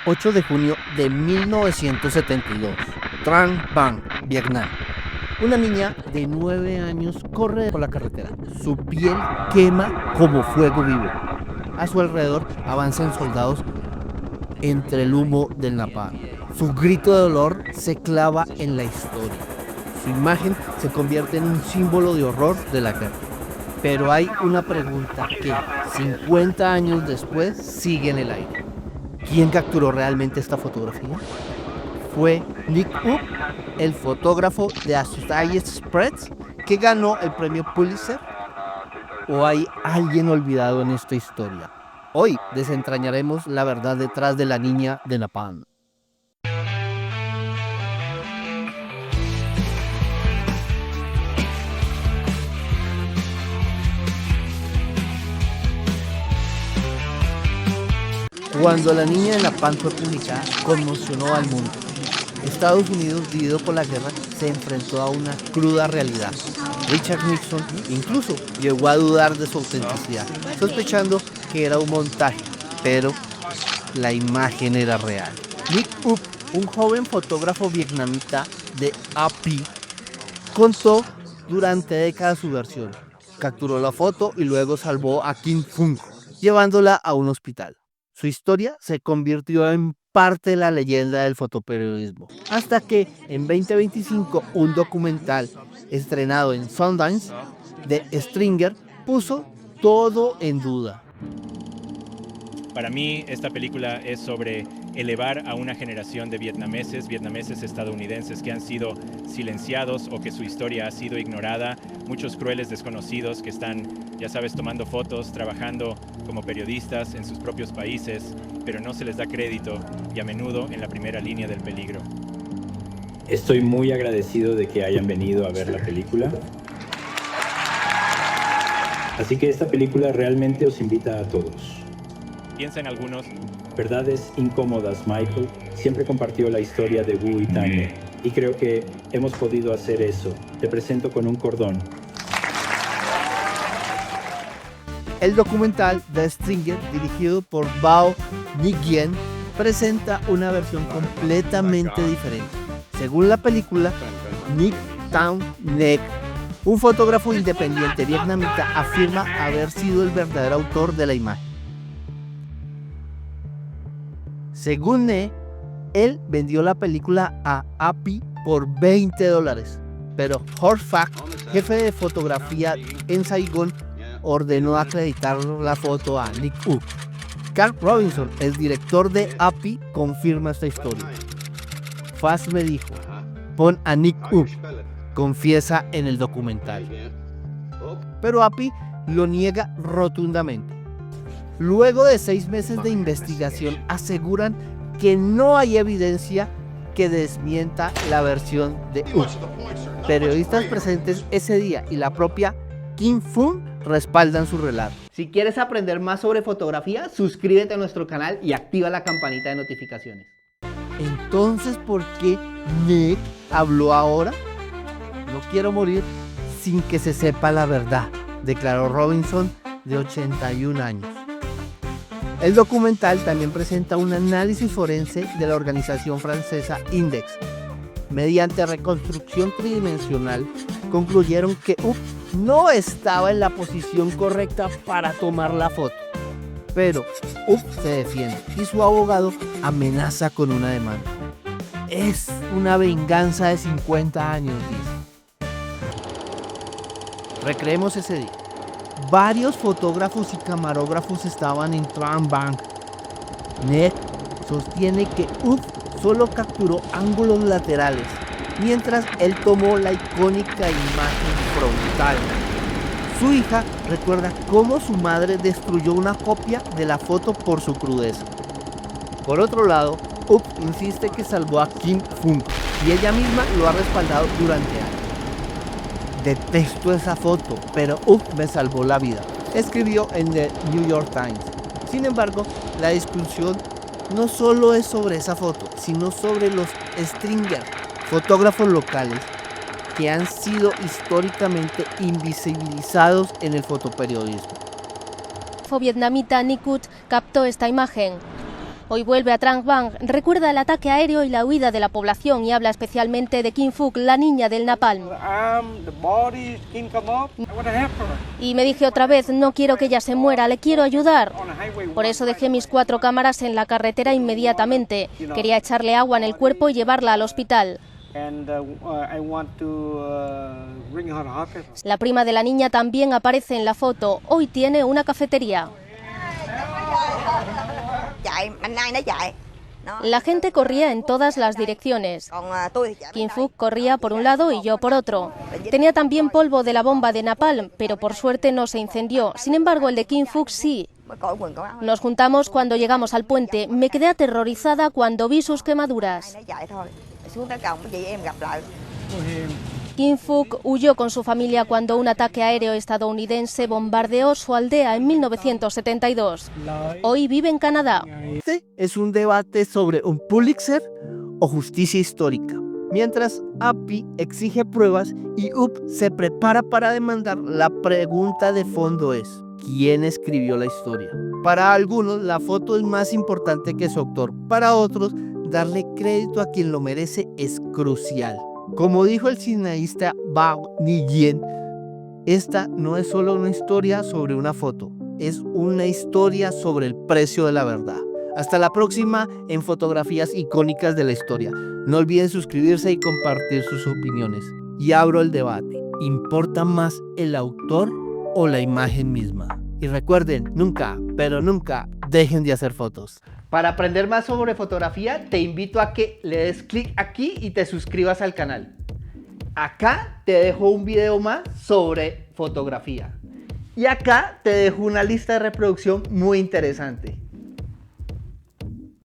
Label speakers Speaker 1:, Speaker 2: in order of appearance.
Speaker 1: 8 de junio de 1972, Trang Bang, Vietnam. Una niña de 9 años corre por la carretera. Su piel quema como fuego vivo. A su alrededor avanzan soldados entre el humo del napalm. Su grito de dolor se clava en la historia. Su imagen se convierte en un símbolo de horror de la guerra. Pero hay una pregunta que 50 años después sigue en el aire. ¿Quién capturó realmente esta fotografía? ¿Fue Nick Up, el fotógrafo de Associated Press, que ganó el premio Pulitzer? ¿O hay alguien olvidado en esta historia? Hoy desentrañaremos la verdad detrás de la niña de Napalm. Cuando la niña de Napalm fue publicada, conmocionó al mundo. Estados Unidos, dividido por la guerra, se enfrentó a una cruda realidad. Richard Nixon incluso llegó a dudar de su autenticidad, sospechando que era un montaje, pero la imagen era real. Nick Up, un joven fotógrafo vietnamita de AP, contó durante décadas su versión. Capturó la foto y luego salvó a Kim Fung, llevándola a un hospital. Su historia se convirtió en parte de la leyenda del fotoperiodismo, hasta que en 2025 un documental estrenado en Sundance de Stringer puso todo en duda.
Speaker 2: Para mí esta película es sobre elevar a una generación de vietnameses estadounidenses que han sido silenciados o que su historia ha sido ignorada, muchos crueles desconocidos que están, ya sabes, tomando fotos, trabajando como periodistas en sus propios países, pero no se les da crédito y a menudo en la primera línea del peligro.
Speaker 3: Estoy muy agradecido de que hayan venido a ver la película. Así que esta película realmente os invita a todos.
Speaker 2: Piensa en algunos.
Speaker 3: Verdades incómodas, Michael siempre compartió la historia de Wu y Tanya, y creo que hemos podido hacer eso. Te presento con un cordón.
Speaker 1: El documental The Stringer, dirigido por Bao Nguyen, presenta una versión completamente diferente. Según la película, Nick Tam Nec, un fotógrafo independiente vietnamita, afirma haber sido el verdadero autor de la imagen. Según Ne, él vendió la película a API por $20, pero Horst Fack, jefe de fotografía en Saigón, ordenó acreditar la foto a Nick Up. Carl Robinson, el director de API, confirma esta historia. Fass me dijo, pon a Nick Up, confiesa en el documental. Pero API lo niega rotundamente. Luego de 6 meses de investigación, aseguran que no hay evidencia que desmienta la versión de Up. Periodistas presentes ese día y la propia Kim Fung respaldan su relato. Si quieres aprender más sobre fotografía, suscríbete a nuestro canal y activa la campanita de notificaciones. Entonces, ¿por qué Nick habló ahora? No quiero morir sin que se sepa la verdad, declaró Robinson, de 81 años. El documental también presenta un análisis forense de la organización francesa Index. Mediante reconstrucción tridimensional, concluyeron que Up no estaba en la posición correcta para tomar la foto. Pero Up se defiende y su abogado amenaza con una demanda. Es una venganza de 50 años, dice. Recreemos ese día. Varios fotógrafos y camarógrafos estaban en Trang Bang. Ned sostiene que Up solo capturó ángulos laterales, mientras él tomó la icónica imagen frontal. Su hija recuerda cómo su madre destruyó una copia de la foto por su crudeza. Por otro lado, Up insiste que salvó a Kim Fung y ella misma lo ha respaldado durante años. Detesto esa foto, pero Up me salvó la vida, escribió en The New York Times. Sin embargo, la discusión no solo es sobre esa foto, sino sobre los Stringer, fotógrafos locales que han sido históricamente invisibilizados en el fotoperiodismo.
Speaker 4: Vietnamita Nick Up captó esta imagen. Hoy vuelve a Trang Bang, recuerda el ataque aéreo y la huida de la población y habla especialmente de Kim Phuc, la niña del napalm. Y me dije otra vez, no quiero que ella se muera, le quiero ayudar. Por eso dejé mis 4 cámaras en la carretera inmediatamente. Quería echarle agua en el cuerpo y llevarla al hospital. La prima de la niña también aparece en la foto. Hoy tiene una cafetería. La gente corría en todas las direcciones. Kim Phuc corría por un lado y yo por otro. Tenía también polvo de la bomba de napalm, pero por suerte no se incendió. Sin embargo, el de Kim Phuc sí. Nos juntamos cuando llegamos al puente. Me quedé aterrorizada cuando vi sus quemaduras. Kim Phuc huyó con su familia cuando un ataque aéreo estadounidense bombardeó su aldea en 1972. Hoy vive en Canadá.
Speaker 1: Este es un debate sobre un Pulitzer o justicia histórica. Mientras API exige pruebas y UP se prepara para demandar, la pregunta de fondo es: ¿quién escribió la historia? Para algunos, la foto es más importante que su autor. Para otros, darle crédito a quien lo merece es crucial. Como dijo el cineasta Bao Niyen, esta no es solo una historia sobre una foto, es una historia sobre el precio de la verdad. Hasta la próxima en Fotografías Icónicas de la Historia. No olviden suscribirse y compartir sus opiniones. Y abro el debate: ¿importa más el autor o la imagen misma? Y recuerden, nunca, pero nunca dejen de hacer fotos. Para aprender más sobre fotografía, te invito a que le des clic aquí y te suscribas al canal. Acá te dejo un video más sobre fotografía. Y acá te dejo una lista de reproducción muy interesante.